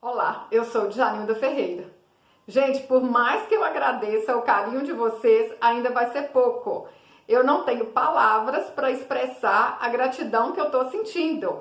Olá, eu sou Djanilda Ferreira. Gente, por mais que eu agradeça o carinho de vocês, ainda vai ser pouco. Eu não tenho palavras para expressar a gratidão que eu estou sentindo.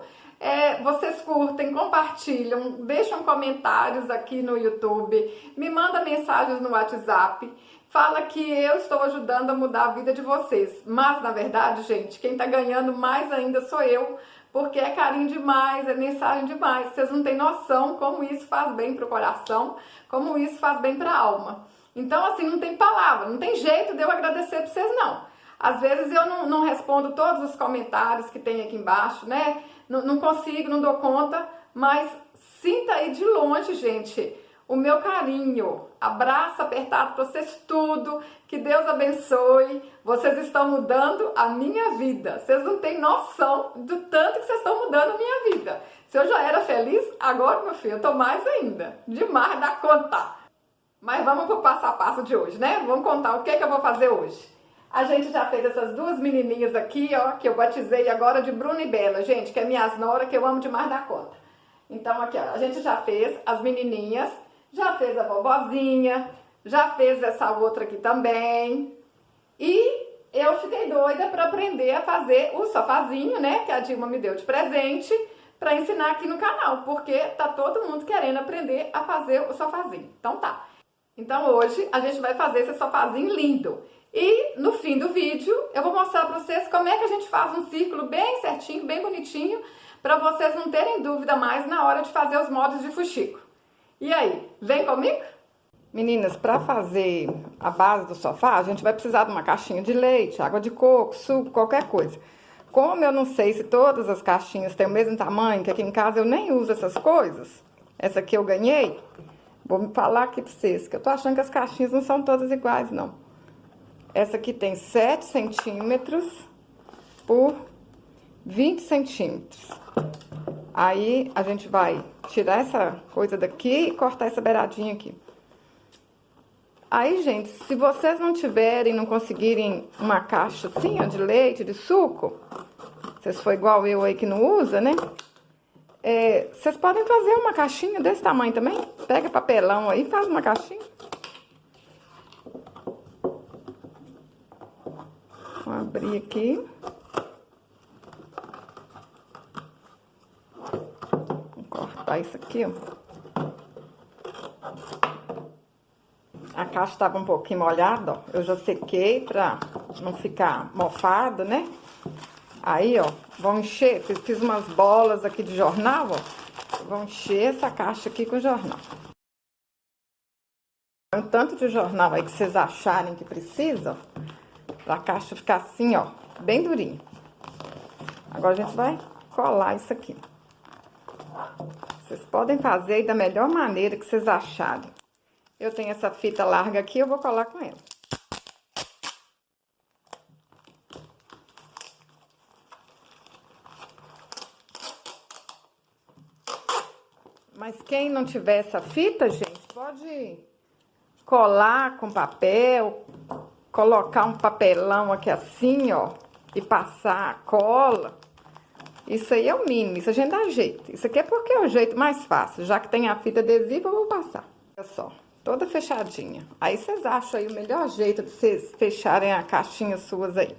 Vocês curtem, compartilham, deixam comentários aqui no YouTube, me mandam mensagens no WhatsApp, fala que eu estou ajudando a mudar a vida de vocês. Mas, na verdade, gente, quem está ganhando mais ainda sou eu, porque é carinho demais, é mensagem demais. Vocês não têm noção como isso faz bem para o coração, como isso faz bem para a alma. Então, assim, não tem palavra, não tem jeito de eu agradecer para vocês, não. Às vezes eu não respondo todos os comentários que tem aqui embaixo, né? Não consigo, não dou conta, mas sinta aí de longe, gente, o meu carinho. Abraço apertado para vocês tudo, que Deus abençoe. Vocês estão mudando a minha vida. Vocês não têm noção do tanto que vocês estão mudando a minha vida. Se eu já era feliz, agora, meu filho, eu tô mais ainda. Demais da conta. Mas vamos pro passo a passo de hoje, né? Vamos contar o que eu vou fazer hoje. A gente já fez essas duas menininhas aqui, ó, que eu batizei agora de Bruna e Bela, gente, que é minhas noras, que eu amo demais da conta. Então, aqui, ó, a gente já fez as menininhas, já fez a vovozinha, já fez essa outra aqui também. E eu fiquei doida para aprender a fazer o sofazinho, né, que a Dilma me deu de presente, para ensinar aqui no canal, porque tá todo mundo querendo aprender a fazer o sofazinho. Então tá. Então hoje a gente vai fazer esse sofazinho lindo. E no fim do vídeo eu vou mostrar para vocês como é que a gente faz um círculo bem certinho, bem bonitinho, para vocês não terem dúvida mais na hora de fazer os moldes de fuxico. E aí, vem comigo? Meninas, para fazer a base do sofá, a gente vai precisar de uma caixinha de leite, água de coco, suco, qualquer coisa. Como eu não sei se todas as caixinhas têm o mesmo tamanho, que aqui em casa eu nem uso essas coisas, essa aqui eu ganhei, vou me falar aqui para vocês, que eu tô achando que as caixinhas não são todas iguais, não. Essa aqui tem 7 centímetros por 20 centímetros. Aí, a gente vai tirar essa coisa daqui e cortar essa beiradinha aqui. Aí, gente, se vocês não tiverem, não conseguirem uma caixa assim, ó, de leite, de suco, vocês for igual eu aí que não usa, né? Vocês podem fazer uma caixinha desse tamanho também. Pega papelão aí e faz uma caixinha. Vou abrir aqui. Vou cortar isso aqui, ó. A caixa estava um pouquinho molhada, ó. Eu já sequei pra não ficar mofado, né? Aí, ó, vão encher, fiz umas bolas aqui de jornal, ó. Vão encher essa caixa aqui com jornal. O tanto de jornal aí que vocês acharem que precisa, pra caixa ficar assim, ó, bem durinha. Agora a gente vai colar isso aqui. Vocês podem fazer aí da melhor maneira que vocês acharem. Eu tenho essa fita larga aqui, eu vou colar com ela. Mas quem não tiver essa fita, gente, pode colar com papel, colocar um papelão aqui assim, ó, e passar a cola. Isso aí é o mínimo, isso a gente dá jeito. Isso aqui é porque é o jeito mais fácil, já que tem a fita adesiva, eu vou passar. Olha só, toda fechadinha. Aí vocês acham aí o melhor jeito de vocês fecharem a caixinha suas aí.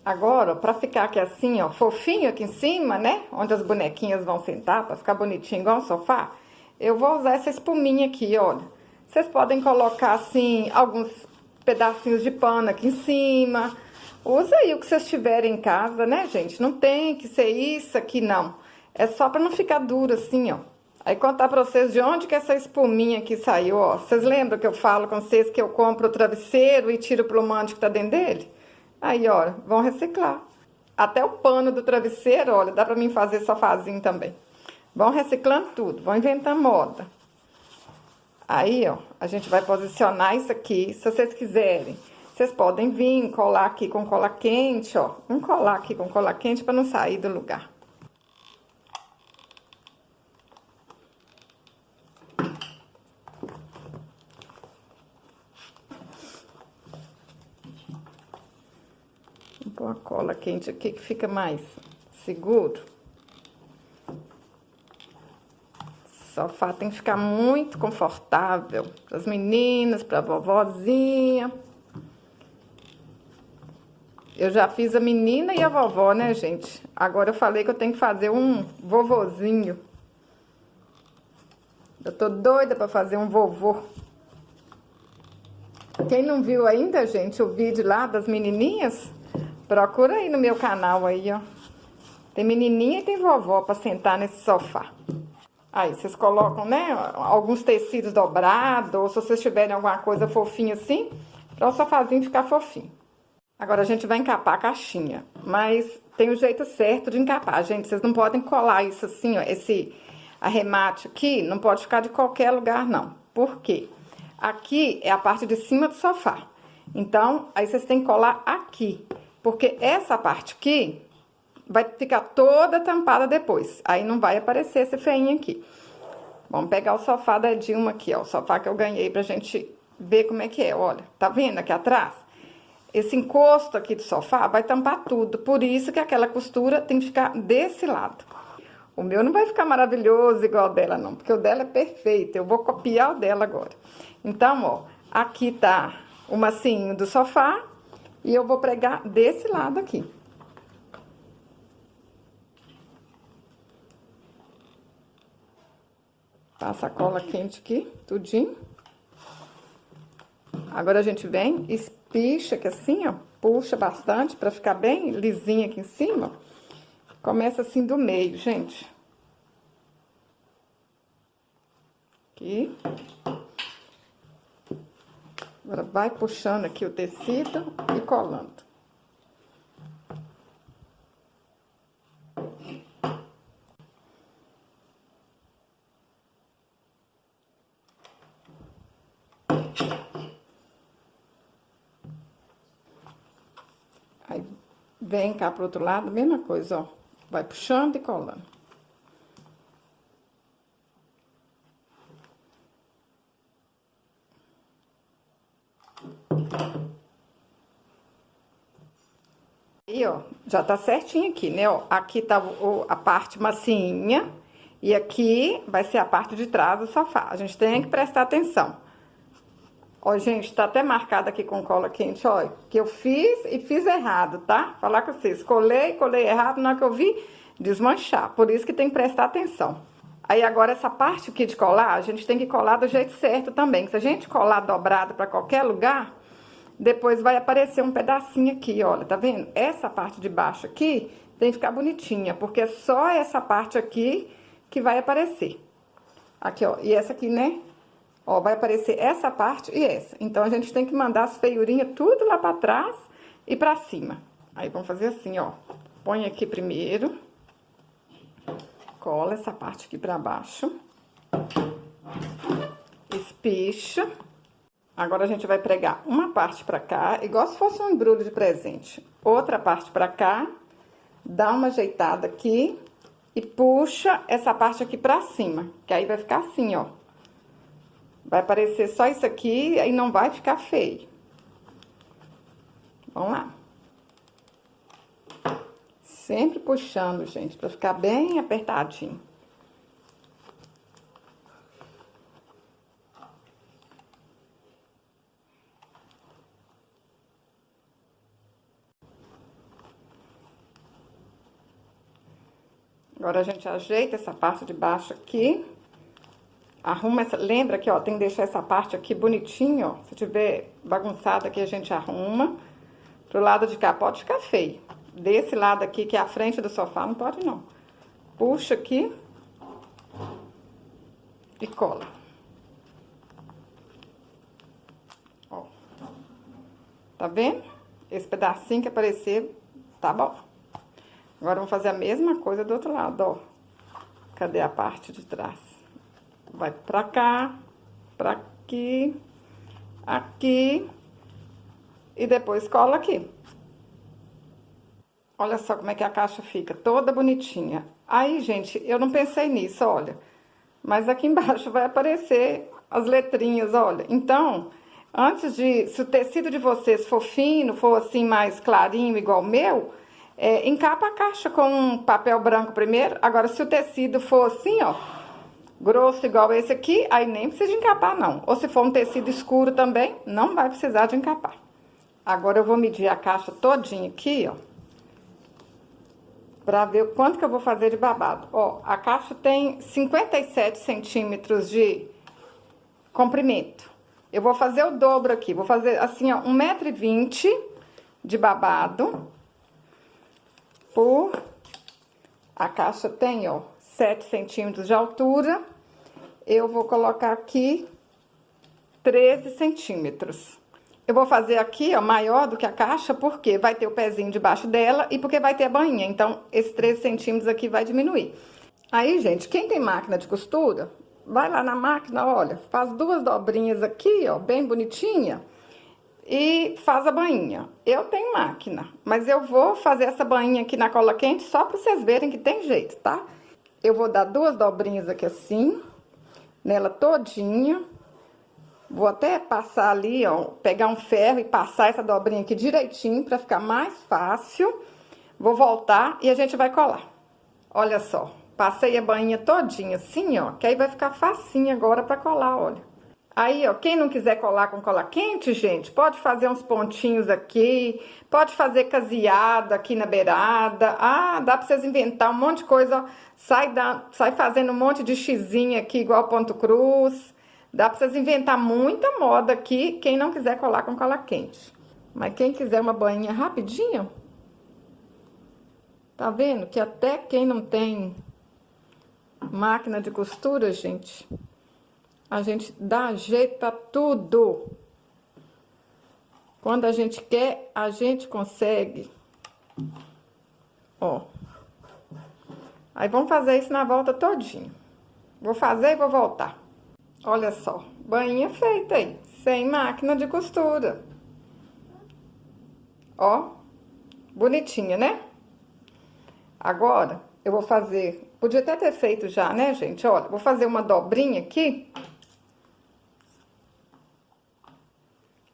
Agora, ó, pra ficar aqui assim, ó, fofinho aqui em cima, né? Onde as bonequinhas vão sentar, pra ficar bonitinho igual um sofá, eu vou usar essa espuminha aqui, olha. Vocês podem colocar, assim, alguns pedacinhos de pano aqui em cima. Usa aí o que vocês tiverem em casa, né, gente? Não tem que ser isso aqui, não. É só pra não ficar duro assim, ó. Aí, contar pra vocês de onde que essa espuminha aqui saiu, ó. Vocês lembram que eu falo com vocês que eu compro o travesseiro e tiro o plumante que tá dentro dele? Aí, ó, vão reciclar. Até o pano do travesseiro, olha, dá pra mim fazer sofazinho também. Vão reciclando tudo, vão inventando moda. Aí, ó, a gente vai posicionar isso aqui. Se vocês quiserem, vocês podem vir colar aqui com cola quente, ó. Vamos colar aqui com cola quente pra não sair do lugar. Vou pôr a cola quente aqui que fica mais seguro. sofá tem que ficar muito confortável para as meninas, para a vovozinha. Eu já fiz a menina e a vovó, né, gente? Agora eu falei que eu tenho que fazer um vovozinho. Eu tô doida para fazer um vovô. Quem não viu ainda, gente, o vídeo lá das menininhas, procura aí no meu canal aí, ó. Tem menininha e tem vovó para sentar nesse sofá. Aí, vocês colocam, né, alguns tecidos dobrados, ou se vocês tiverem alguma coisa fofinha assim, para o sofazinho ficar fofinho. Agora a gente vai encapar a caixinha, mas tem o jeito certo de encapar, gente. Vocês não podem colar isso assim, ó, esse arremate aqui não pode ficar de qualquer lugar, não. Por quê? Aqui é a parte de cima do sofá. Então, aí vocês têm que colar aqui, porque essa parte aqui vai ficar toda tampada depois. Aí não vai aparecer esse feinho aqui. Vamos pegar o sofá da Dilma aqui, ó. O sofá que eu ganhei pra gente ver como é que é, olha. Tá vendo aqui atrás? Esse encosto aqui do sofá vai tampar tudo. Por isso que aquela costura tem que ficar desse lado. O meu não vai ficar maravilhoso igual o dela, não. Porque o dela é perfeito. Eu vou copiar o dela agora. Então, ó. Aqui tá o macinho do sofá. E eu vou pregar desse lado aqui. Passa a cola quente aqui, tudinho. Agora a gente vem, espicha aqui assim, ó. Puxa bastante pra ficar bem lisinha aqui em cima. Começa assim do meio, gente. Aqui. Agora vai puxando aqui o tecido e colando. Aí, vem cá pro outro lado, mesma coisa, ó. Vai puxando e colando. Aí, ó, já tá certinho aqui, né, ó. Aqui tá a parte macinha e aqui vai ser a parte de trás do sofá. A gente tem que prestar atenção. Ó, gente, tá até marcado aqui com cola quente, ó, que eu fiz e fiz errado, tá? Falar com vocês, colei errado, na hora que eu vi desmanchar, por isso que tem que prestar atenção. Aí agora essa parte aqui de colar, a gente tem que colar do jeito certo também, se a gente colar dobrado pra qualquer lugar, depois vai aparecer um pedacinho aqui, olha, tá vendo? Essa parte de baixo aqui tem que ficar bonitinha, porque é só essa parte aqui que vai aparecer. Aqui, ó, e essa aqui, né? Ó, vai aparecer essa parte e essa. Então, a gente tem que mandar as feiurinhas tudo lá pra trás e pra cima. Aí, vamos fazer assim, ó. Põe aqui primeiro. Cola essa parte aqui pra baixo. Espicha. Agora, a gente vai pregar uma parte pra cá, igual se fosse um embrulho de presente. Outra parte pra cá. Dá uma ajeitada aqui. E puxa essa parte aqui pra cima. Que aí vai ficar assim, ó. Vai aparecer só isso aqui, aí não vai ficar feio. Vamos lá. Sempre puxando, gente, pra ficar bem apertadinho. Agora, a gente ajeita essa parte de baixo aqui. Arruma essa, lembra que, ó, tem que deixar essa parte aqui bonitinho, ó. Se tiver bagunçado aqui, a gente arruma. Pro lado de cá pode ficar feio. Desse lado aqui, que é a frente do sofá, não pode não. Puxa aqui. E cola. Ó. Tá vendo? Esse pedacinho que aparecer, tá bom. Agora, vamos fazer a mesma coisa do outro lado, ó. Cadê a parte de trás? Vai pra cá, pra aqui, aqui, e depois cola aqui. Olha só como é que a caixa fica, toda bonitinha. Aí, gente, eu não pensei nisso, olha. Mas aqui embaixo vai aparecer as letrinhas, olha. Então, se o tecido de vocês for fino, for assim mais clarinho, igual o meu, encapa a caixa com um papel branco primeiro. Agora, se o tecido for assim, ó, grosso igual esse aqui, aí nem precisa de encapar não. Ou se for um tecido escuro também, não vai precisar de encapar. Agora eu vou medir a caixa todinha aqui, ó. Pra ver o quanto que eu vou fazer de babado. Ó, a caixa tem 57 centímetros de comprimento. Eu vou fazer o dobro aqui. Vou fazer assim, ó, 1,20 m de babado. A caixa tem, ó, 7 centímetros de altura. Eu vou colocar aqui 13 centímetros. Eu vou fazer aqui, ó, maior do que a caixa, porque vai ter o pezinho debaixo dela e porque vai ter a bainha. Então, esses 13 centímetros aqui vai diminuir. Aí, gente, quem tem máquina de costura, vai lá na máquina, olha, faz 2 dobrinhas aqui, ó, bem bonitinha, e faz a bainha. Eu tenho máquina, mas eu vou fazer essa bainha aqui na cola quente só pra vocês verem que tem jeito, tá? Eu vou dar 2 dobrinhas aqui assim, nela todinha. Vou até passar ali, ó, pegar um ferro e passar essa dobrinha aqui direitinho pra ficar mais fácil. Vou voltar e a gente vai colar. Olha só, passei a bainha todinha assim, ó, que aí vai ficar facinho agora pra colar, olha. Aí, ó, quem não quiser colar com cola quente, gente, pode fazer uns pontinhos aqui, pode fazer caseado aqui na beirada. Ah, dá pra vocês inventar um monte de coisa, ó. Sai fazendo um monte de xizinho aqui, igual ponto cruz. Dá pra vocês inventar muita moda aqui, quem não quiser colar com cola quente. Mas quem quiser uma bainha rapidinho, tá vendo? Que até quem não tem máquina de costura, gente, a gente dá jeito pra tudo. Quando a gente quer, a gente consegue. Ó. Aí vamos fazer isso na volta todinha. Vou fazer e vou voltar. Olha só, bainha feita aí, sem máquina de costura. Ó, bonitinha, né? Agora, eu vou fazer... Podia até ter feito já, né, gente? Olha, vou fazer uma dobrinha aqui.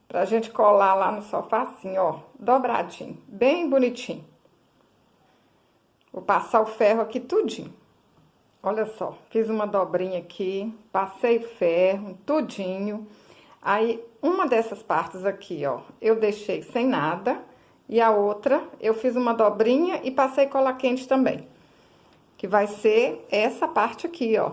Pra gente colar lá no sofá assim, ó, dobradinho, bem bonitinho. Vou passar o ferro aqui tudinho. Olha só, fiz uma dobrinha aqui, passei ferro, tudinho. Aí, uma dessas partes aqui, ó, eu deixei sem nada. E a outra, eu fiz uma dobrinha e passei cola quente também. Que vai ser essa parte aqui, ó.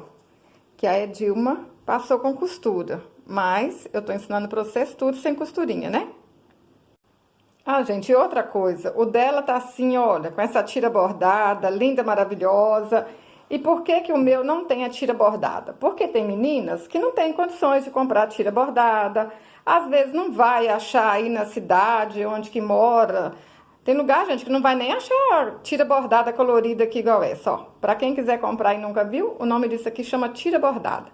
Que a Edilma passou com costura. Mas, eu tô ensinando pra vocês tudo sem costurinha, né? Ah, gente, e outra coisa. O dela tá assim, olha, com essa tira bordada, linda, maravilhosa. E por que que o meu não tem a tira bordada? Porque tem meninas que não têm condições de comprar tira bordada. Às vezes não vai achar aí na cidade onde que mora. Tem lugar, gente, que não vai nem achar tira bordada colorida aqui igual essa, ó. Pra quem quiser comprar e nunca viu, o nome disso aqui chama tira bordada.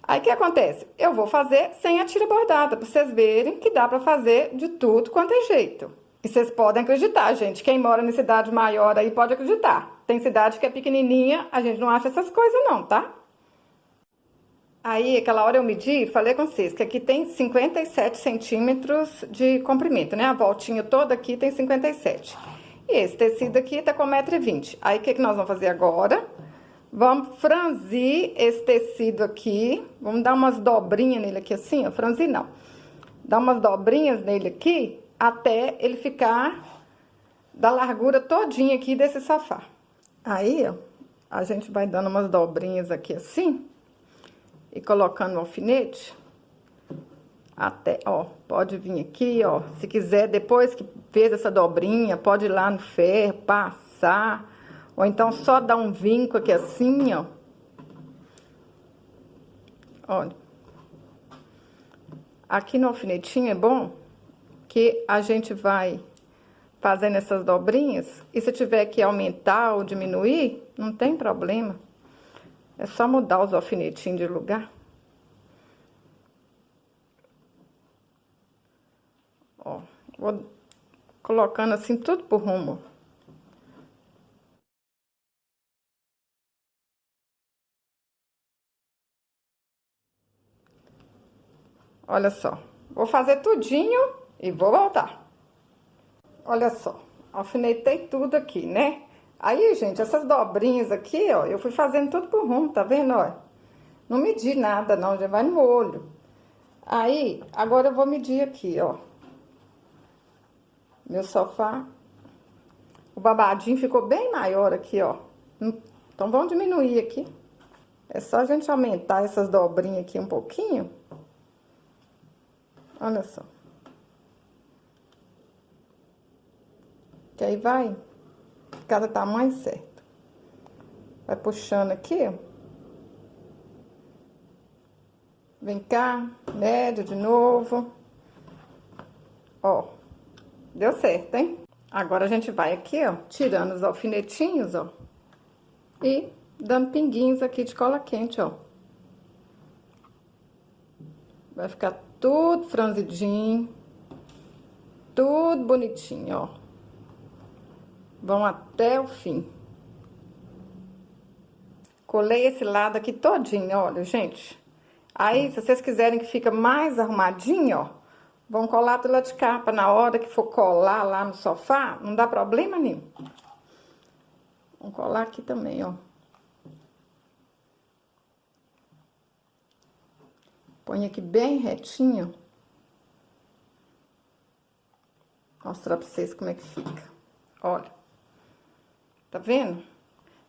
Aí, o que acontece? Eu vou fazer sem a tira bordada, pra vocês verem que dá pra fazer de tudo quanto é jeito. E vocês podem acreditar, gente. Quem mora em cidade maior aí pode acreditar. Tem cidade que é pequenininha, a gente não acha essas coisas não, tá? Aí, aquela hora eu medi, falei com vocês que aqui tem 57 centímetros de comprimento, né? A voltinha toda aqui tem 57. E esse tecido aqui tá com 1,20 m. Aí, o que que nós vamos fazer agora? Vamos franzir esse tecido aqui. Vamos dar umas dobrinhas nele aqui assim, ó. Franzir não. Dar umas dobrinhas nele aqui até ele ficar da largura todinha aqui desse sofá. Aí, ó, a gente vai dando umas dobrinhas aqui assim e colocando o alfinete até, ó, pode vir aqui, ó, se quiser, depois que fez essa dobrinha, pode ir lá no ferro, passar, ou então só dar um vinco aqui assim, ó. Olha. Aqui no alfinetinho é bom que a gente vai fazendo essas dobrinhas, e se tiver que aumentar ou diminuir, não tem problema. É só mudar os alfinetinhos de lugar. Ó, vou colocando assim tudo por rumo. Olha só, vou fazer tudinho e vou voltar. Olha só, alfinetei tudo aqui, né? Aí, gente, essas dobrinhas aqui, ó, eu fui fazendo tudo por rumo, tá vendo, ó? Não medi nada não, já vai no olho. Aí, agora eu vou medir aqui, ó. Meu sofá. O babadinho ficou bem maior aqui, ó. Então, vamos diminuir aqui. É só a gente aumentar essas dobrinhas aqui um pouquinho. Olha só. Que aí vai cada tamanho certo. Vai puxando aqui, ó. Vem cá, média de novo. Ó, deu certo, hein? Agora a gente vai aqui, ó, tirando os alfinetinhos, ó. E dando pinguinhos aqui de cola quente, ó. Vai ficar tudo franzidinho. Tudo bonitinho, ó. Vão até o fim. Colei esse lado aqui todinho, olha, gente. Aí, se vocês quiserem que fica mais arrumadinho, ó, vão colar do lado de cá, pra na hora que for colar lá no sofá, não dá problema nenhum. Vamos colar aqui também, ó. Põe aqui bem retinho. Mostrar pra vocês como é que fica. Olha. Tá vendo?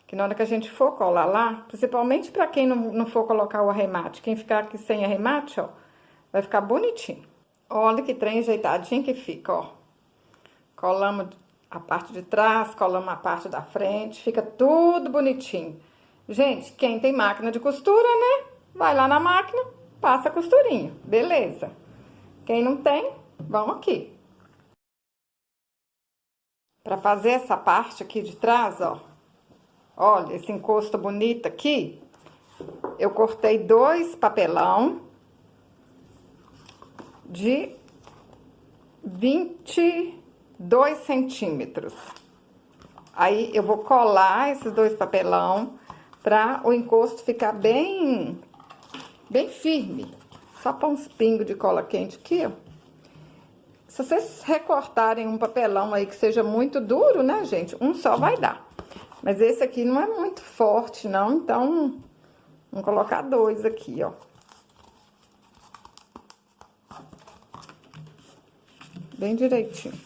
Que na hora que a gente for colar lá, principalmente pra quem não for colocar o arremate, quem ficar aqui sem arremate, ó, vai ficar bonitinho. Olha que trem ajeitadinho que fica, ó. Colamos a parte de trás, colamos a parte da frente, fica tudo bonitinho. Gente, quem tem máquina de costura, né? Vai lá na máquina, passa a costurinha, beleza. Quem não tem, vamos aqui. Pra fazer essa parte aqui de trás, ó. Olha, esse encosto bonito aqui. Eu cortei 2 papelão de 22 centímetros. Aí, eu vou colar esses 2 papelão pra o encosto ficar bem firme. Só pôr uns pingos de cola quente aqui, ó. Se vocês recortarem um papelão aí que seja muito duro, né, gente? Um só vai dar. Mas esse aqui não é muito forte, não. Então, vamos colocar 2 aqui, ó. Bem direitinho.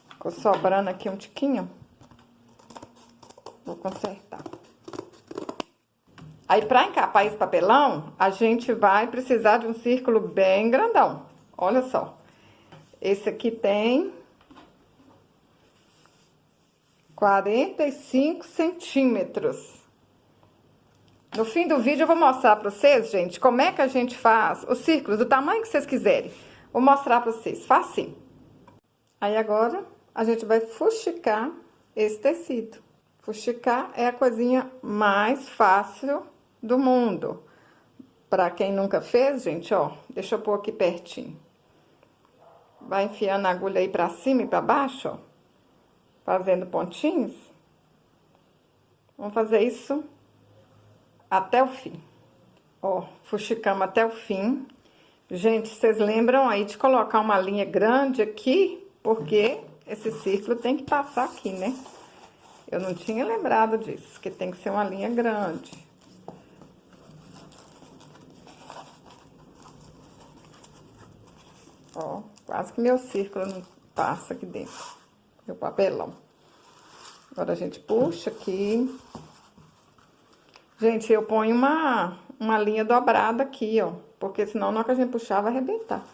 Ficou sobrando aqui um tiquinho. Vou consertar. Aí, pra encapar esse papelão, a gente vai precisar de um círculo bem grandão. Olha só. Esse aqui tem 45 centímetros. No fim do vídeo eu vou mostrar pra vocês, gente, como é que a gente faz os círculos do tamanho que vocês quiserem. Vou mostrar pra vocês, facinho. Aí agora a gente vai fuxicar esse tecido. Fuxicar é a coisinha mais fácil do mundo. Pra quem nunca fez, gente, ó, deixa eu pôr aqui pertinho. Vai enfiando a agulha aí pra cima e pra baixo, ó. Fazendo pontinhos. Vamos fazer isso até o fim. Ó, fuxicamos até o fim. Gente, vocês lembram aí de colocar uma linha grande aqui? Porque esse círculo tem que passar aqui, né? Eu não tinha lembrado disso, que tem que ser uma linha grande. Ó, quase que meu círculo não passa aqui dentro. Meu papelão. Agora, a gente puxa aqui. Gente, eu ponho uma linha dobrada aqui, ó. Porque senão, na hora que a gente puxar, vai arrebentar.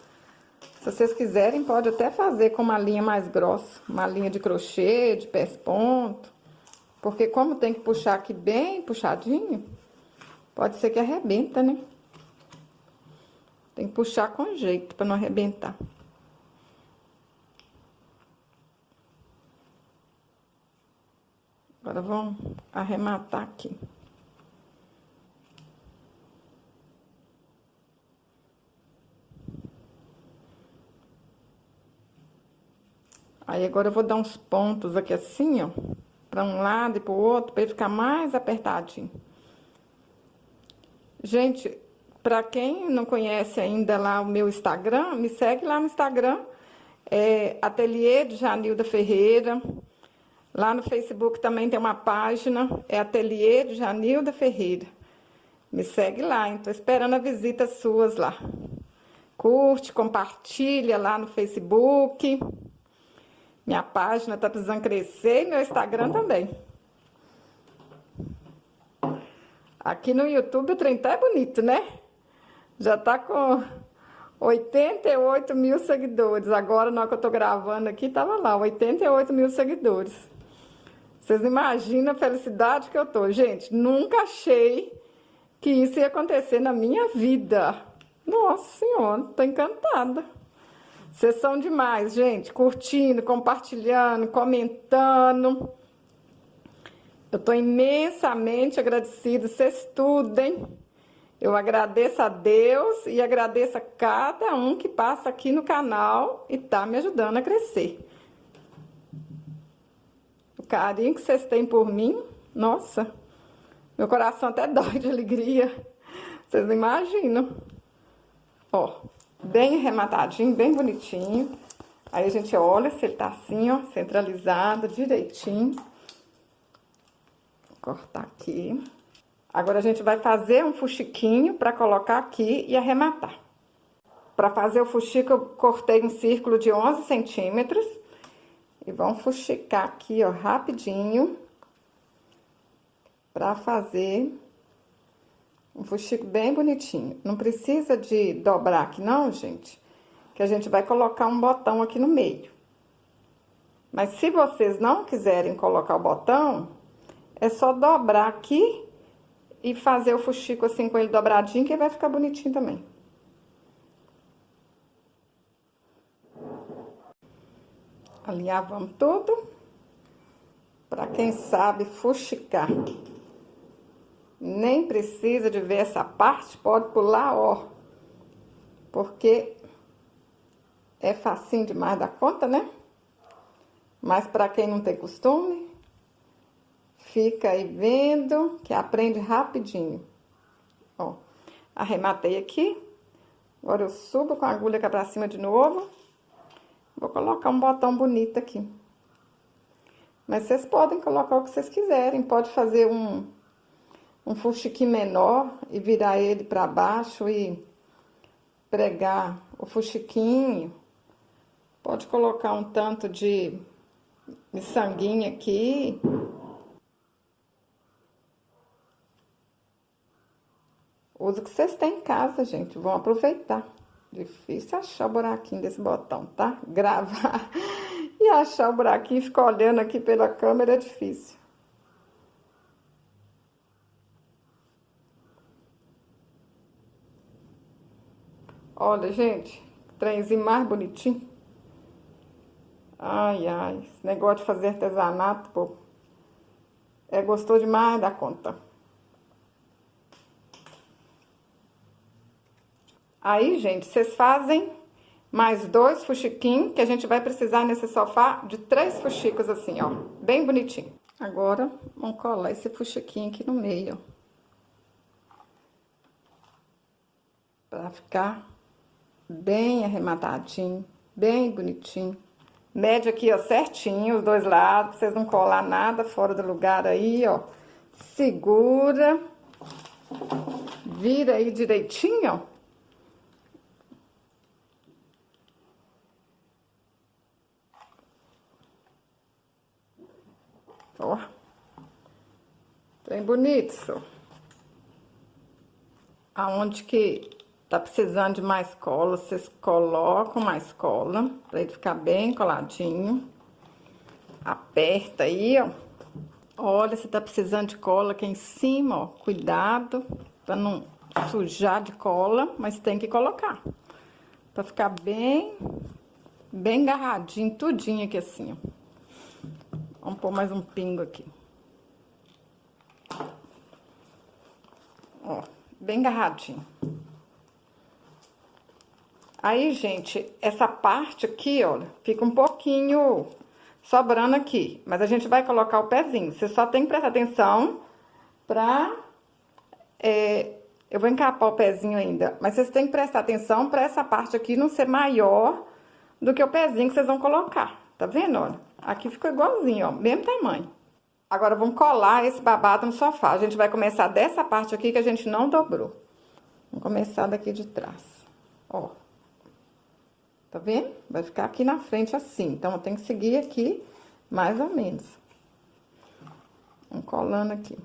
Se vocês quiserem, pode até fazer com uma linha mais grossa. Uma linha de crochê, de pés-ponto. Porque como tem que puxar aqui bem puxadinho, pode ser que arrebenta, né? Tem que puxar com jeito pra não arrebentar. Agora, vamos arrematar aqui. Aí, agora eu vou dar uns pontos aqui assim, ó. Pra um lado e pro outro, pra ele ficar mais apertadinho. Gente, pra quem não conhece ainda lá o meu Instagram, me segue lá no Instagram. É Ateliê de Janilda Ferreira. Lá no Facebook também tem uma página, é Ateliê de Janilda Ferreira. Me segue lá, hein? Tô esperando a visita suas lá. Curte, compartilha lá no Facebook. Minha página tá precisando crescer e meu Instagram também. Aqui no YouTube o trem tá é bonito, né? Já tá com 88 mil seguidores. Agora, na hora que eu tô gravando aqui, tava lá, 88 mil seguidores. Vocês não imaginam a felicidade que eu tô. Gente, nunca achei que isso ia acontecer na minha vida. Nossa Senhora, tô encantada. Vocês são demais, gente. Curtindo, compartilhando, comentando. Eu tô imensamente agradecida. Vocês estudem. Eu agradeço a Deus e agradeço a cada um que passa aqui no canal e tá me ajudando a crescer. O carinho que vocês têm por mim, nossa, meu coração até dói de alegria. Vocês não imaginam. Ó, bem arrematadinho, bem bonitinho. Aí a gente olha se ele tá assim, ó, centralizado, direitinho. Vou cortar aqui. Agora a gente vai fazer um fuxiquinho para colocar aqui e arrematar. Para fazer o fuxico, eu cortei um círculo de 11 centímetros. E vamos fuxicar aqui, ó, rapidinho. Para fazer um fuxico bem bonitinho. Não precisa de dobrar aqui não, gente. Que a gente vai colocar um botão aqui no meio. Mas se vocês não quiserem colocar o botão, é só dobrar aqui e fazer o fuxico assim com ele dobradinho, que vai ficar bonitinho também. Alinhavamos tudo. Pra quem sabe fuxicar. Nem precisa de ver essa parte, pode pular, ó. Porque é facinho demais da conta, né? Mas pra quem não tem costume, fica aí vendo, que aprende rapidinho. Ó, arrematei aqui. Agora eu subo com a agulha cá pra cima de novo. Vou colocar um botão bonito aqui. Mas vocês podem colocar o que vocês quiserem. Pode fazer um fuxiquinho menor e virar ele pra baixo e pregar o fuxiquinho. Pode colocar um tanto de miçanguinha aqui. Usa o que vocês têm em casa, gente. Vão aproveitar. Difícil achar o buraquinho desse botão, tá? Gravar e achar o buraquinho e ficar olhando aqui pela câmera é difícil. Olha, gente, trenzinho mais bonitinho. Ai, ai, esse negócio de fazer artesanato, pô, é gostoso demais da conta. Aí, gente, vocês fazem mais 2 fuxiquinhos, que a gente vai precisar nesse sofá de 3 fuxicos assim, ó, bem bonitinho. Agora, vamos colar esse fuxiquinho aqui no meio, ó. Pra ficar bem arrematadinho, bem bonitinho. Mede aqui, ó, certinho, os dois lados, pra vocês não colar nada fora do lugar aí, ó. Segura. Vira aí direitinho, ó. Ó, bem bonito. Aonde que tá precisando de mais cola, vocês colocam mais cola, pra ele ficar bem coladinho. Aperta aí, ó. Olha, se tá precisando de cola aqui em cima, ó, cuidado pra não sujar de cola, mas tem que colocar. Pra ficar bem agarradinho, tudinho aqui assim, ó. Vamos pôr mais um pingo aqui. Ó, bem agarradinho. Aí, gente, essa parte aqui, olha, fica um pouquinho sobrando aqui. Mas a gente vai colocar o pezinho. Você só tem que prestar atenção pra... eu vou encapar o pezinho ainda. Mas vocês têm que prestar atenção pra essa parte aqui não ser maior do que o pezinho que vocês vão colocar. Tá vendo, olha? Aqui ficou igualzinho, ó, mesmo tamanho. Agora, vamos colar esse babado no sofá. A gente vai começar dessa parte aqui que a gente não dobrou. Vamos começar daqui de trás. Ó. Tá vendo? Vai ficar aqui na frente assim. Então, eu tenho que seguir aqui mais ou menos. Vamos colando aqui.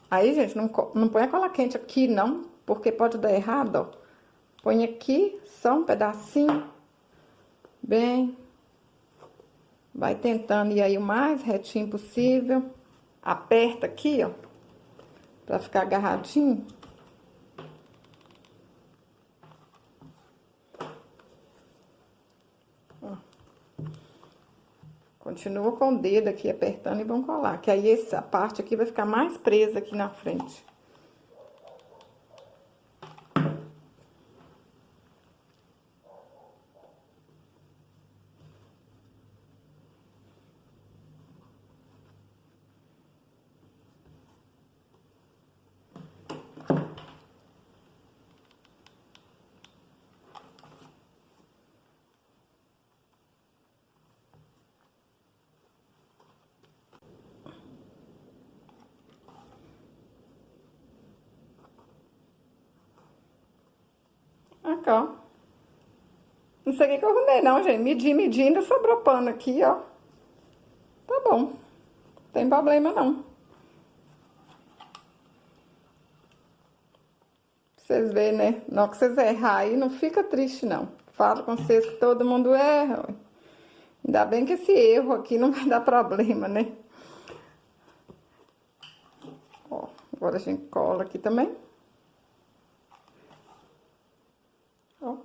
Aí, gente, não põe a cola quente aqui, não, porque pode dar errado, ó. Põe aqui, só um pedacinho, bem. Vai tentando ir aí o mais retinho possível. Aperta aqui, ó, pra ficar agarradinho. Ó. Continua com o dedo aqui apertando e vamos colar, que aí essa parte aqui vai ficar mais presa aqui na frente. Aqui, ó. Não sei o que eu arrumei, não, gente. Medi, ainda sobrou pano aqui, ó. Tá bom. Não tem problema, não. Vocês verem, né? Não que vocês errar aí, não fica triste, não. Falo com vocês que todo mundo erra, ó. Ainda bem que esse erro aqui não vai dar problema, né? Ó, agora a gente cola aqui também. Ó.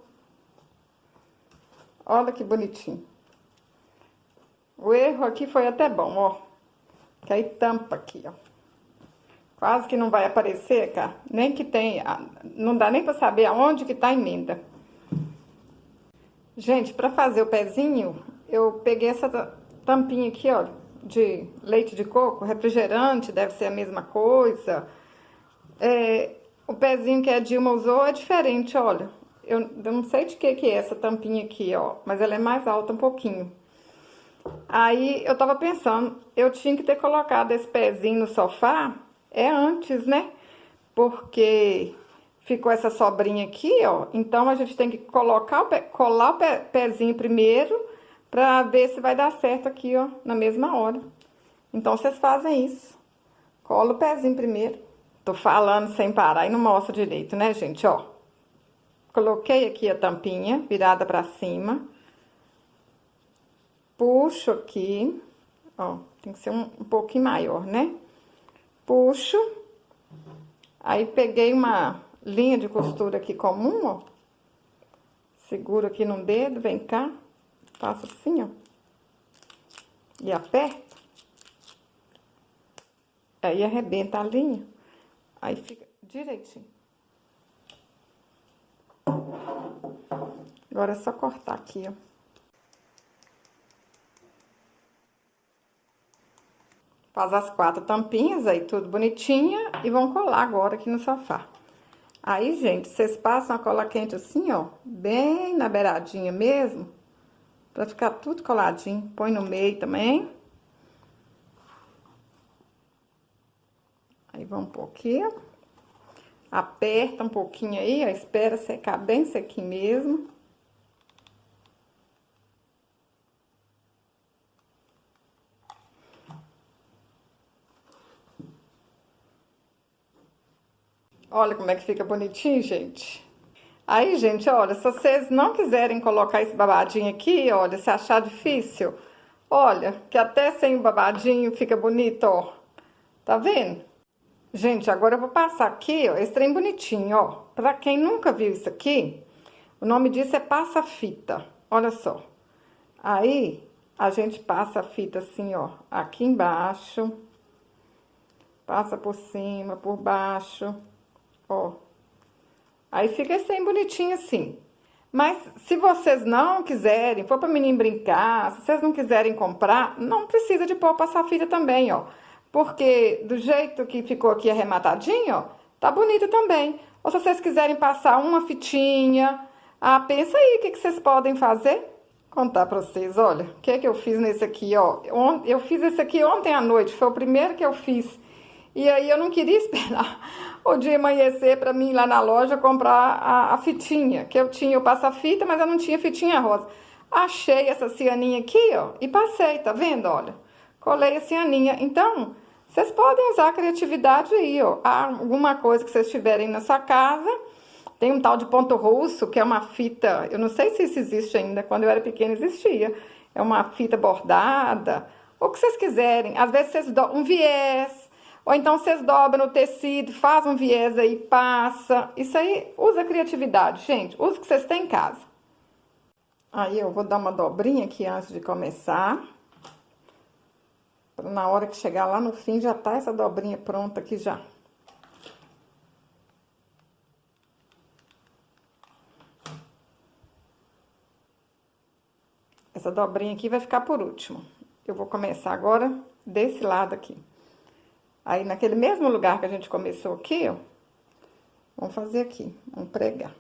Olha que bonitinho. O erro aqui foi até bom, ó. Que aí tampa aqui, ó. Quase que não vai aparecer, cara. Nem que tem... Não dá nem pra saber aonde que tá a emenda. Gente, pra fazer o pezinho, eu peguei essa tampinha aqui, ó. De leite de coco, refrigerante, deve ser a mesma coisa. O pezinho que a Dilma usou é diferente, olha. Eu não sei de que é essa tampinha aqui, ó. Mas ela é mais alta um pouquinho. Aí, eu tava pensando, eu tinha que ter colocado esse pezinho no sofá antes, né? Porque ficou essa sobrinha aqui, ó. Então, a gente tem que colar o pezinho primeiro pra ver se vai dar certo aqui, ó, na mesma hora. Então, vocês fazem isso. Cola o pezinho primeiro. Tô falando sem parar e não mostro direito, né, gente? Ó. Coloquei aqui a tampinha virada pra cima. Puxo aqui. Ó, tem que ser um pouquinho maior, né? Puxo. Aí, peguei uma linha de costura aqui comum, ó. Seguro aqui no dedo, vem cá. Faço assim, ó. E aperto. Aí, arrebenta a linha. Aí, fica direitinho. Agora, é só cortar aqui, ó. Faz as 4 tampinhas aí, tudo bonitinha. E vão colar agora aqui no sofá. Aí, gente, vocês passam a cola quente assim, ó. Bem na beiradinha mesmo. Pra ficar tudo coladinho. Põe no meio também. Aí, vamos pôr aqui, ó. Aperta um pouquinho aí, ó. Espera secar bem sequinho mesmo. Olha como é que fica bonitinho, gente. Aí, gente, olha, se vocês não quiserem colocar esse babadinho aqui, olha, se achar difícil, olha, que até sem o babadinho fica bonito, ó. Tá vendo? Gente, agora eu vou passar aqui, ó, esse trem bonitinho, ó. Pra quem nunca viu isso aqui, o nome disso é passa-fita. Olha só. Aí, a gente passa a fita assim, ó, aqui embaixo. Passa por cima, por baixo. Ó, aí fica assim, bonitinho assim. Mas se vocês não quiserem, for pra menino brincar, se vocês não quiserem comprar, não precisa de pôr passar-fita também, ó. Porque do jeito que ficou aqui arrematadinho, ó, Tá bonito também. Ou se vocês quiserem passar uma fitinha, pensa aí o que vocês podem fazer. Contar pra vocês, olha, o que é que eu fiz nesse aqui, ó. Eu fiz esse aqui ontem à noite, foi o primeiro que eu fiz. E aí eu não queria esperar o dia amanhecer pra mim ir lá na loja comprar a fitinha, que eu tinha o passa-fita, mas eu não tinha fitinha rosa. Achei essa cianinha aqui, ó, e passei, tá vendo, olha? Colei a cianinha. Então, vocês podem usar a criatividade aí, ó. Alguma coisa que vocês tiverem na sua casa. Tem um tal de ponto russo, que é uma fita, eu não sei se isso existe ainda, quando eu era pequena existia. É uma fita bordada, ou o que vocês quiserem. Às vezes vocês dobram um viés, ou então vocês dobram o tecido, faz um viés aí, passa. Isso aí, usa a criatividade, gente. Usa o que vocês têm em casa. Aí eu vou dar uma dobrinha aqui antes de começar. Pra na hora que chegar lá no fim, já tá essa dobrinha pronta aqui já. Essa dobrinha aqui vai ficar por último. Eu vou começar agora desse lado aqui. Aí, naquele mesmo lugar que a gente começou aqui, ó, vamos fazer aqui, vamos pregar.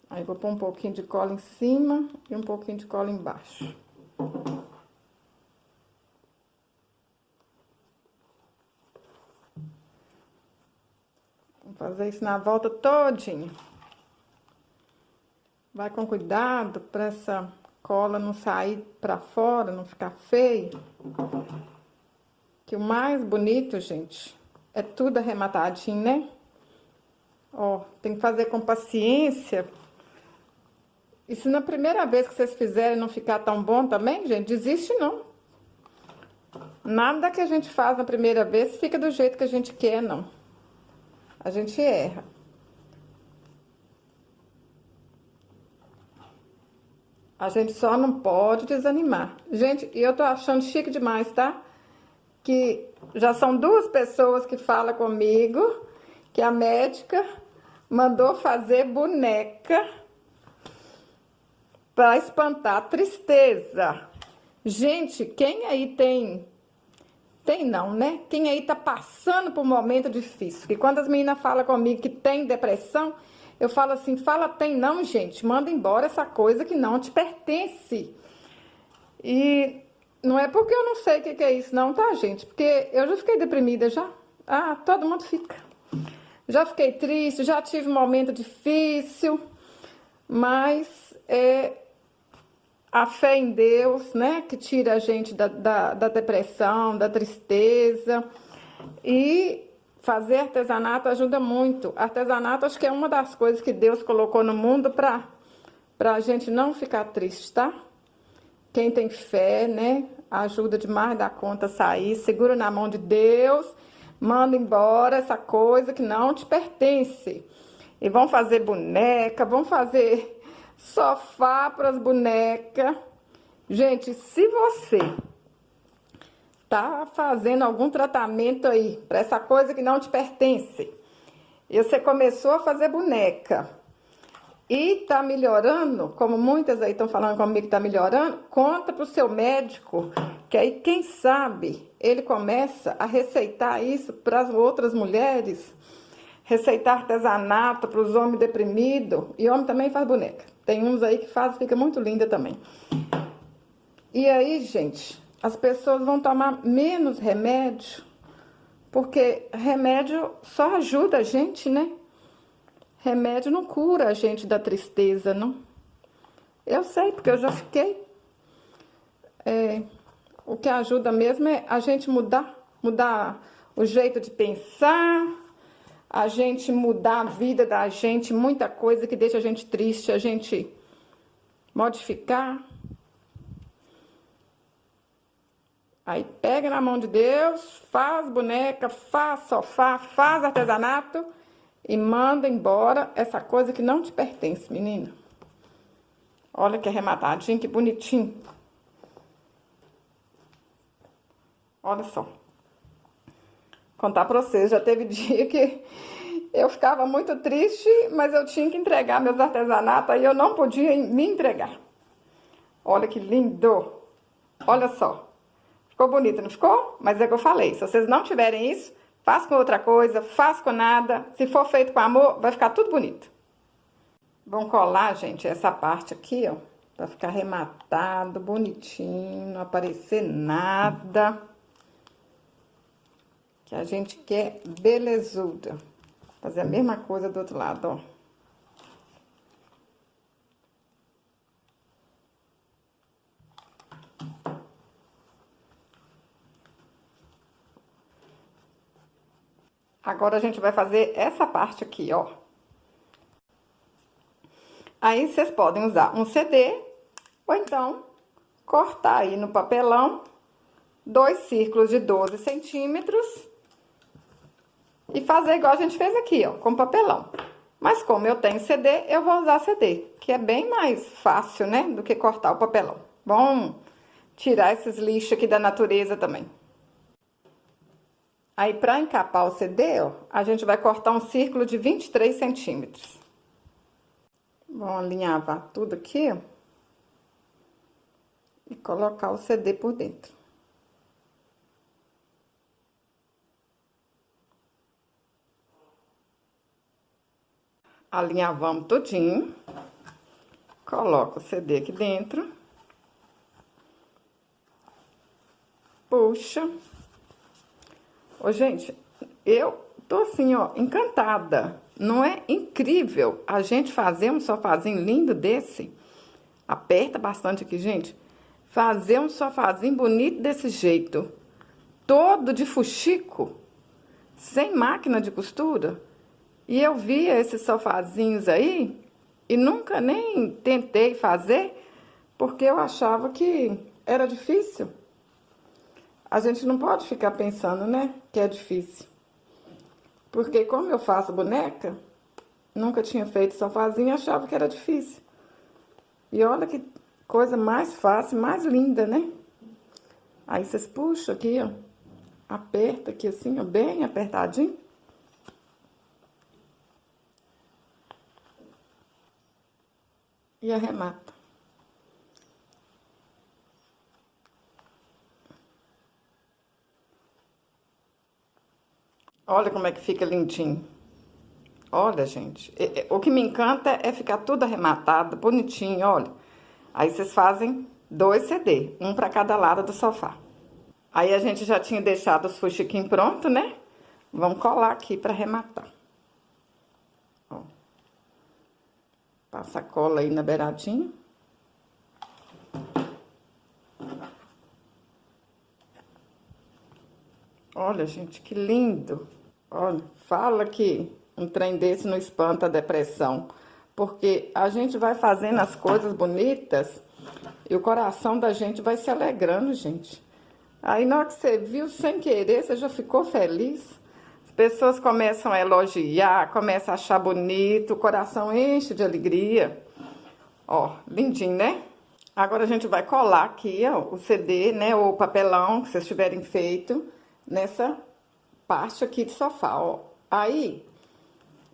Aí, vou pôr um pouquinho de cola em cima e um pouquinho de cola embaixo. Fazer isso na volta todinha. Vai com cuidado para essa cola não sair para fora, não ficar feio. Que o mais bonito, gente, é tudo arrematadinho, né? Ó, tem que fazer com paciência. E se na primeira vez que vocês fizerem não ficar tão bom também, gente, desiste não. Nada que a gente faz na primeira vez fica do jeito que a gente quer, não. A gente erra. A gente só não pode desanimar. Gente, eu tô achando chique demais, tá? Que já são 2 pessoas que falam comigo que a médica mandou fazer boneca para espantar a tristeza. Gente, quem aí tem não, né? Quem aí tá passando por um momento difícil. Que quando as meninas falam comigo que tem depressão, eu falo assim, fala tem não, gente. Manda embora essa coisa que não te pertence. E não é porque eu não sei o que é isso não, tá, gente? Porque eu já fiquei deprimida já. Todo mundo fica. Já fiquei triste, já tive um momento difícil. Mas a fé em Deus, né, que tira a gente da depressão, da tristeza. E fazer artesanato ajuda muito. Artesanato acho que é uma das coisas que Deus colocou no mundo pra gente não ficar triste, tá? Quem tem fé, né, ajuda demais da conta a sair. Segura na mão de Deus, manda embora essa coisa que não te pertence. E vão fazer boneca, vão fazer sofá para as bonecas. Gente, se você tá fazendo algum tratamento aí para essa coisa que não te pertence, e você começou a fazer boneca e tá melhorando, como muitas aí estão falando comigo que tá melhorando, conta pro seu médico, que aí quem sabe ele começa a receitar isso para as outras mulheres, receitar artesanato para os homens deprimidos, e homem também faz boneca. Tem uns aí que faz, fica muito linda também. E aí, gente, as pessoas vão tomar menos remédio, porque remédio só ajuda a gente, né? Remédio não cura a gente da tristeza, não. Eu sei, porque eu já fiquei. O que ajuda mesmo é a gente mudar o jeito de pensar, a gente mudar a vida da gente, muita coisa que deixa a gente triste, a gente modificar. Aí pega na mão de Deus, faz boneca, faz sofá, faz artesanato e manda embora essa coisa que não te pertence, menina. Olha que arrematadinho, que bonitinho. Olha só. Contar pra vocês, já teve dia que eu ficava muito triste, mas eu tinha que entregar meus artesanatos, aí eu não podia me entregar. Olha que lindo! Olha só. Ficou bonito, não ficou? Mas é o que eu falei. Se vocês não tiverem isso, faz com outra coisa, faz com nada. Se for feito com amor, vai ficar tudo bonito. Vamos colar, gente, essa parte aqui, ó. Pra ficar arrematado, bonitinho, não aparecer nada. Que a gente quer belezuda. Fazer a mesma coisa do outro lado, ó. Agora a gente vai fazer essa parte aqui, ó. Aí vocês podem usar um CD ou então cortar aí no papelão 2 círculos de 12 centímetros e fazer igual a gente fez aqui, ó, com papelão. Mas como eu tenho CD, eu vou usar CD, que é bem mais fácil, né, do que cortar o papelão. Vamos tirar esses lixos aqui da natureza também. Aí, pra encapar o CD, ó, a gente vai cortar um círculo de 23 centímetros. Vamos alinhavar tudo aqui, ó. E colocar o CD por dentro. Alinhavamos tudinho. Coloca o CD aqui dentro. Puxa. Ô, gente, eu tô assim, ó, encantada. Não é incrível a gente fazer um sofazinho lindo desse? Aperta bastante aqui, gente. Fazer um sofazinho bonito desse jeito. Todo de fuxico. Sem máquina de costura. E eu via esses sofazinhos aí e nunca nem tentei fazer, porque eu achava que era difícil. A gente não pode ficar pensando, né, que é difícil. Porque como eu faço boneca, nunca tinha feito sofazinho e achava que era difícil. E olha que coisa mais fácil, mais linda, né? Aí vocês puxam aqui, ó. Aperta aqui assim, ó, bem apertadinho. E arremata. Olha como é que fica lindinho. Olha, gente. O que me encanta é ficar tudo arrematado, bonitinho, olha. Aí vocês fazem 2 CD, um para cada lado do sofá. Aí a gente já tinha deixado os fuxiquinhos pronto, né? Vamos colar aqui para arrematar. Ó. Passa a cola aí na beiradinha. Olha, gente, que lindo. Olha, fala que um trem desse não espanta a depressão. Porque a gente vai fazendo as coisas bonitas e o coração da gente vai se alegrando, gente. Aí, na hora que você viu, sem querer, você já ficou feliz. As pessoas começam a elogiar, começam a achar bonito, o coração enche de alegria. Ó, lindinho, né? Agora a gente vai colar aqui, ó, o CD, né, ou o papelão que vocês tiverem feito nessa parte aqui de sofá, ó. Aí,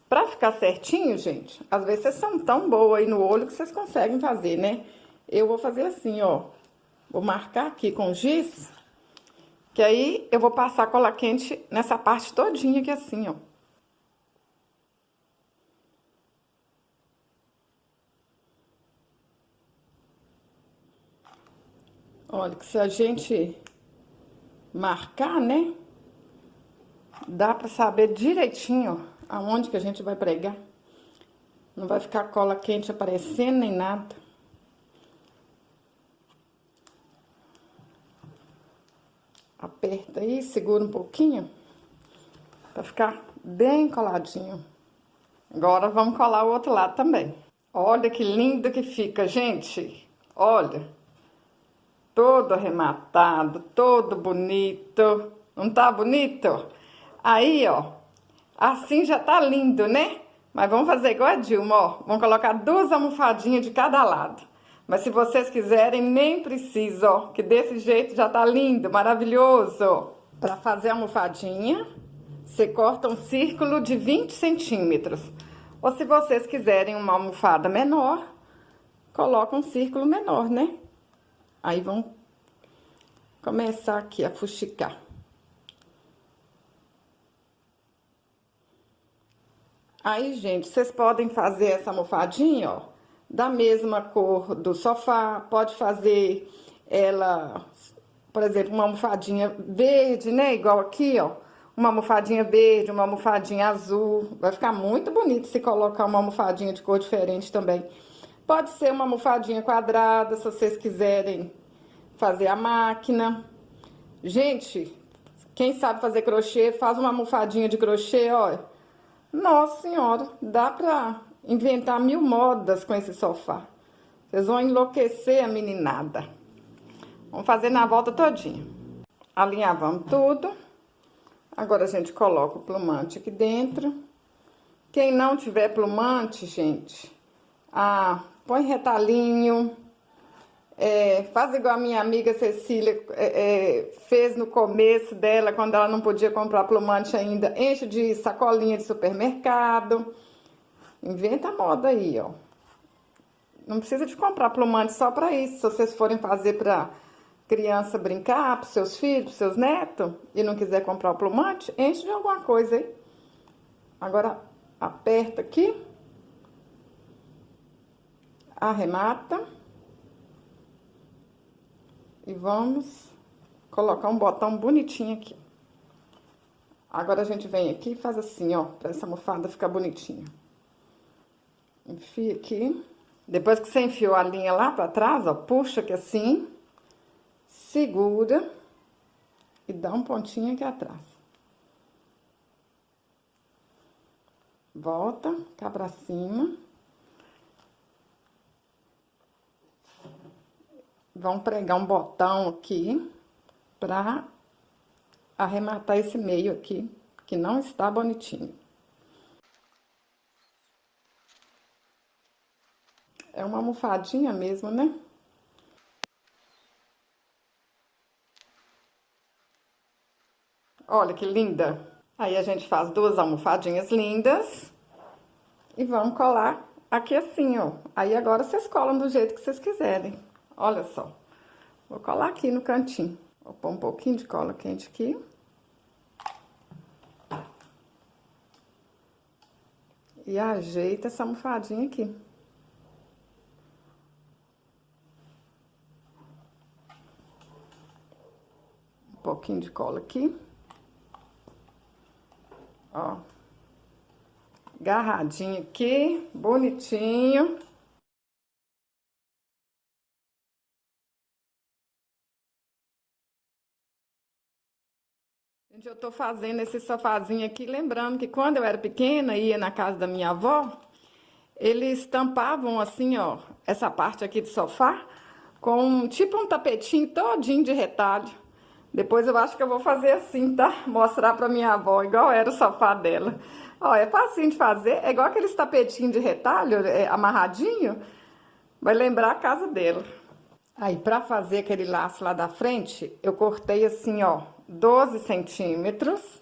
pra ficar certinho, gente, às vezes vocês são tão boas aí no olho que vocês conseguem fazer, né? Eu vou fazer assim, ó. Vou marcar aqui com giz, que aí eu vou passar cola quente nessa parte todinha aqui assim, ó. Olha, que se a gente marcar, né? Dá pra saber direitinho aonde que a gente vai pregar. Não vai ficar cola quente aparecendo nem nada. Aperta aí, segura um pouquinho, pra ficar bem coladinho. Agora vamos colar o outro lado também. Olha que lindo que fica, gente. Olha, todo arrematado, todo bonito. Não tá bonito? Aí, ó, assim já tá lindo, né? Mas vamos fazer igual a Dilma, ó. Vamos colocar 2 almofadinhas de cada lado. Mas se vocês quiserem, nem precisa, ó. Que desse jeito já tá lindo, maravilhoso. Pra fazer a almofadinha, você corta um círculo de 20 centímetros. Ou se vocês quiserem uma almofada menor, coloca um círculo menor, né? Aí vão começar aqui a fuxicar. Aí, gente, vocês podem fazer essa almofadinha, ó, da mesma cor do sofá. Pode fazer ela, por exemplo, uma almofadinha verde, né? Igual aqui, ó. Uma almofadinha verde, uma almofadinha azul. Vai ficar muito bonito se colocar uma almofadinha de cor diferente também. Pode ser uma almofadinha quadrada, se vocês quiserem fazer a máquina. Gente, quem sabe fazer crochê, faz uma almofadinha de crochê, ó. Nossa senhora, dá pra inventar 1000 modas com esse sofá. Vocês vão enlouquecer a meninada. Vamos fazer na volta todinha. Alinhavamos tudo. Agora a gente coloca o plumante aqui dentro. Quem não tiver plumante, gente, põe retalhinho. Faz igual a minha amiga Cecília fez no começo dela, quando ela não podia comprar plumante ainda. Enche de sacolinha de supermercado. Inventa a moda aí, ó. Não precisa de comprar plumante só pra isso. Se vocês forem fazer pra criança brincar, pros seus filhos, pros seus netos, e não quiser comprar o plumante, enche de alguma coisa aí. Agora, aperta aqui. Arremata. E vamos colocar um botão bonitinho aqui. Agora a gente vem aqui e faz assim, ó, pra essa almofada ficar bonitinha. Enfia aqui. Depois que você enfiou a linha lá pra trás, ó, puxa aqui assim. Segura. E dá um pontinho aqui atrás. Volta cá pra cima. Vamos pregar um botão aqui pra arrematar esse meio aqui, que não está bonitinho. É uma almofadinha mesmo, né? Olha que linda! Aí a gente faz 2 almofadinhas lindas e vamos colar aqui assim, ó. Aí agora vocês colam do jeito que vocês quiserem. Olha só. Vou colar aqui no cantinho. Vou pôr um pouquinho de cola quente aqui. E ajeita essa almofadinha aqui. Um pouquinho de cola aqui. Ó. Agarradinho aqui, bonitinho. Gente, eu tô fazendo esse sofazinho aqui, lembrando que quando eu era pequena, ia na casa da minha avó, eles tampavam assim, ó, essa parte aqui do sofá, com tipo um tapetinho todinho de retalho. Depois eu acho que eu vou fazer assim, tá? Mostrar pra minha avó, igual era o sofá dela. Ó, é facinho de fazer, é igual aqueles tapetinhos de retalho, amarradinho. Vai lembrar a casa dela. Aí, pra fazer aquele laço lá da frente, eu cortei assim, ó, 12 centímetros.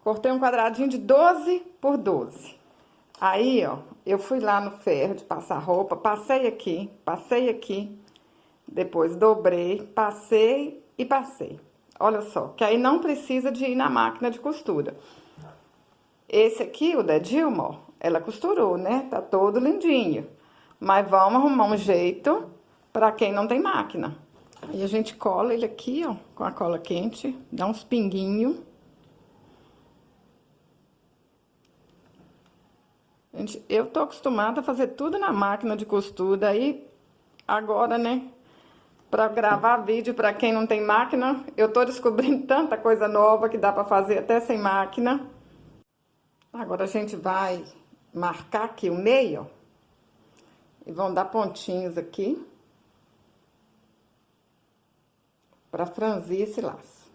Cortei um quadradinho de 12 por 12. Aí, ó, eu fui lá no ferro de passar roupa, passei aqui, depois dobrei, passei e passei. Olha só, que aí não precisa de ir na máquina de costura. Esse aqui, o da Dilma, ó, ela costurou, né? Tá todo lindinho. Mas vamos arrumar um jeito pra quem não tem máquina. Aí a gente cola ele aqui, ó, com a cola quente, dá uns pinguinhos. Gente, eu tô acostumada a fazer tudo na máquina de costura, aí agora, né, pra gravar vídeo pra quem não tem máquina, eu tô descobrindo tanta coisa nova que dá pra fazer até sem máquina. Agora a gente vai marcar aqui o meio, ó. E vão dar pontinhos aqui. Pra franzir esse laço.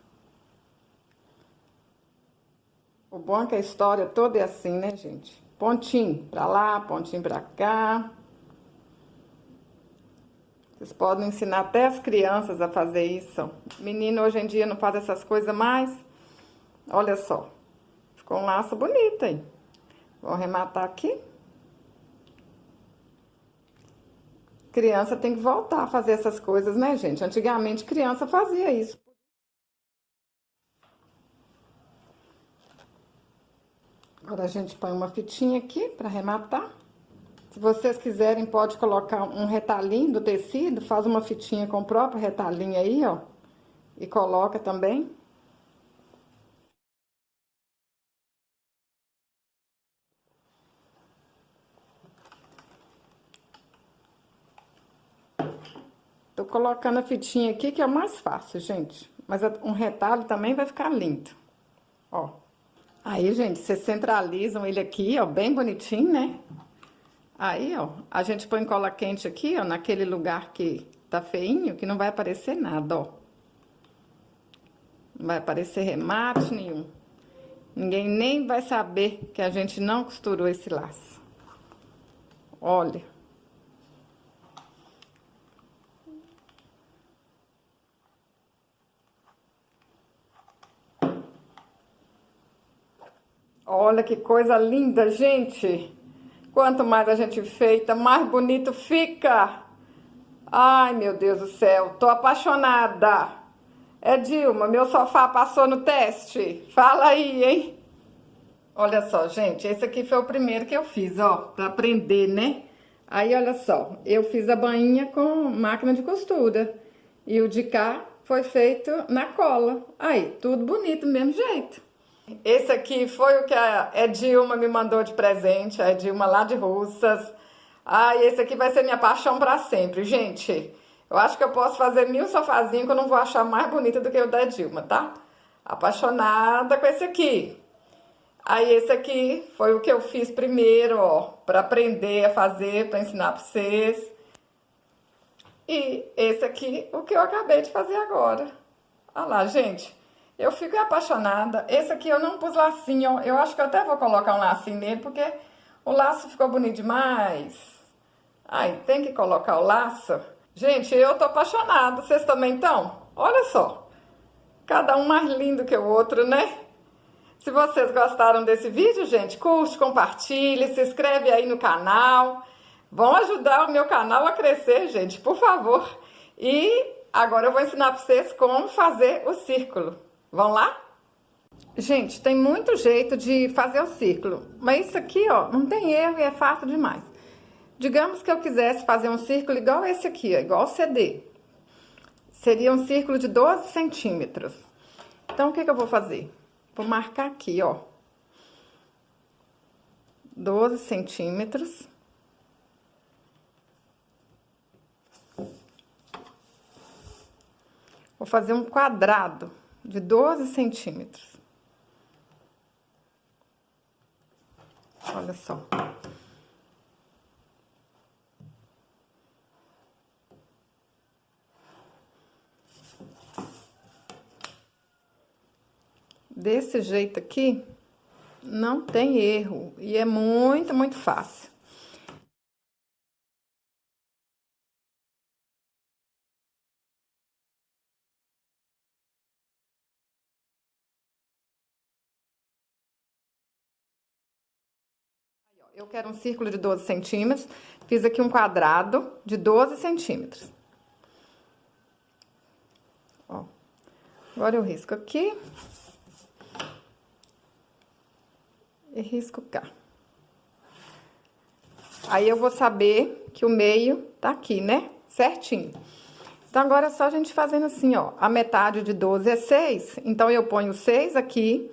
O bom é que a história toda é assim, né, gente? Pontinho pra lá, pontinho pra cá. Vocês podem ensinar até as crianças a fazer isso. Menino hoje em dia não faz essas coisas mais. Olha só. Ficou um laço bonito aí. Vou arrematar aqui. Criança tem que voltar a fazer essas coisas, né, gente? Antigamente, criança fazia isso. Agora a gente põe uma fitinha aqui para arrematar. Se vocês quiserem, pode colocar um retalhinho do tecido, faz uma fitinha com o próprio retalhinho aí, ó. E coloca também. Tô colocando a fitinha aqui, que é o mais fácil, gente. Mas um retalho também vai ficar lindo. Ó. Aí, gente, vocês centralizam ele aqui, ó, bem bonitinho, né? Aí, ó, a gente põe cola quente aqui, ó, naquele lugar que tá feinho, que não vai aparecer nada, ó. Não vai aparecer remate nenhum. Ninguém nem vai saber que a gente não costurou esse laço. Olha. Olha que coisa linda, gente. Quanto mais a gente feita, mais bonito fica. Ai, meu Deus do céu, tô apaixonada. Dilma, meu sofá passou no teste? Fala aí, hein? Olha só, gente, esse aqui foi o primeiro que eu fiz, ó, pra aprender, né? Aí, olha só, eu fiz a bainha com máquina de costura. E o de cá foi feito na cola. Aí, tudo bonito, do mesmo jeito. Esse aqui foi o que a Edilma me mandou de presente, a Edilma lá de Russas. Esse aqui vai ser minha paixão pra sempre, gente. Eu acho que eu posso fazer 1000 sofazinhos que eu não vou achar mais bonito do que o da Edilma, tá? Apaixonada com esse aqui. Aí esse aqui foi o que eu fiz primeiro, ó, pra aprender a fazer, pra ensinar pra vocês. E esse aqui, o que eu acabei de fazer agora. Olha lá, gente. Eu fico apaixonada. Esse aqui eu não pus lacinho, ó. Eu acho que eu até vou colocar um lacinho nele, porque o laço ficou bonito demais. Ai, tem que colocar o laço. Gente, eu tô apaixonada. Vocês também estão? Olha só. Cada um mais lindo que o outro, né? Se vocês gostaram desse vídeo, gente, curte, compartilhe, se inscreve aí no canal. Vão ajudar o meu canal a crescer, gente, por favor. E agora eu vou ensinar pra vocês como fazer o círculo. Vão lá? Gente, tem muito jeito de fazer o círculo, mas isso aqui, ó, não tem erro e é fácil demais. Digamos que eu quisesse fazer um círculo igual esse aqui, ó, igual o CD. Seria um círculo de 12 centímetros. Então, o que que eu vou fazer? Vou marcar aqui, ó. 12 centímetros. Vou fazer um quadrado de 12 centímetros. Olha só. Desse jeito aqui, não tem erro. E é muito, muito fácil. Eu quero um círculo de 12 centímetros. Fiz aqui um quadrado de 12 centímetros. Ó. Agora eu risco aqui. E risco cá. Aí eu vou saber que o meio tá aqui, né? Certinho. Então, agora é só a gente fazendo assim, ó. A metade de 12 é 6. Então, eu ponho 6 aqui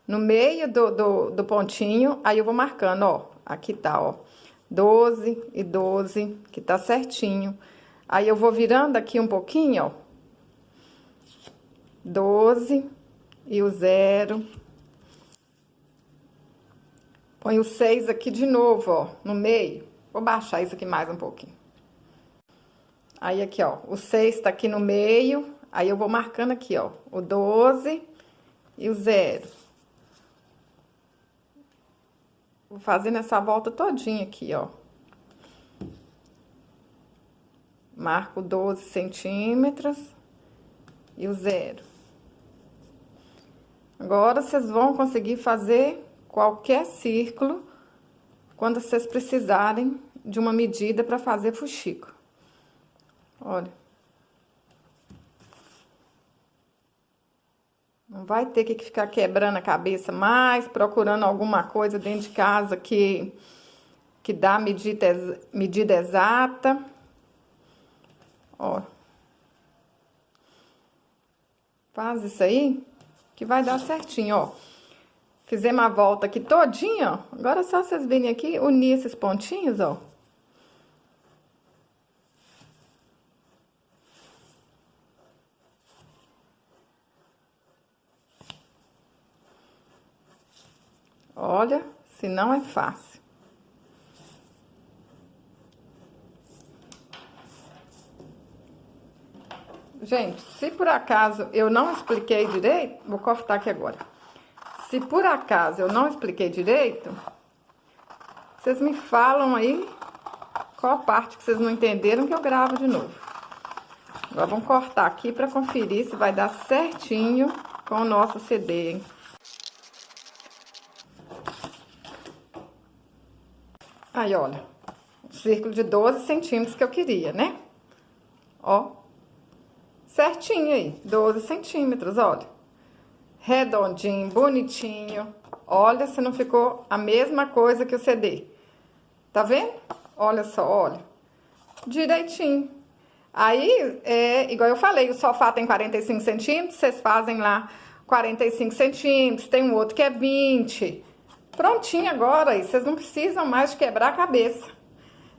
no meio do pontinho. Aí, eu vou marcando, ó. Aqui tá, ó. 12 e 12, que tá certinho. Aí, eu vou virando aqui um pouquinho, ó. 12 e o 0. Põe o 6 aqui de novo, ó, no meio. Vou baixar isso aqui mais um pouquinho. Aí, aqui, ó, o 6 tá aqui no meio. Aí, eu vou marcando aqui, ó, o 12 e o 0. Vou fazendo essa volta todinha aqui, ó. Marco 12 centímetros e o 0. Agora, vocês vão conseguir fazer qualquer círculo quando vocês precisarem de uma medida para fazer fuxico. Olha. Não vai ter que ficar quebrando a cabeça mais, procurando alguma coisa dentro de casa que dá a medida exata. Ó. Faz isso aí, que vai dar certinho, ó. Fizemos a volta aqui todinha, ó. Agora é só vocês virem aqui, unir esses pontinhos, ó. Olha, se não é fácil. Gente, se por acaso eu não expliquei direito, vou cortar aqui agora. Se por acaso eu não expliquei direito, vocês me falam aí qual parte que vocês não entenderam que eu gravo de novo. Agora vamos cortar aqui para conferir se vai dar certinho com o nosso CD, hein? Aí, olha, um círculo de 12 centímetros que eu queria, né? Ó, certinho aí, 12 centímetros, olha. Redondinho, bonitinho. Olha se não ficou a mesma coisa que o CD. Tá vendo? Olha só, olha. Direitinho. Aí, igual eu falei, o sofá tem 45 centímetros, vocês fazem lá 45 centímetros, tem um outro que é 20. Prontinho agora, aí vocês não precisam mais de quebrar a cabeça.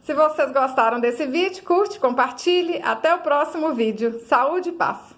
Se vocês gostaram desse vídeo, curte, compartilhe. Até o próximo vídeo. Saúde e paz!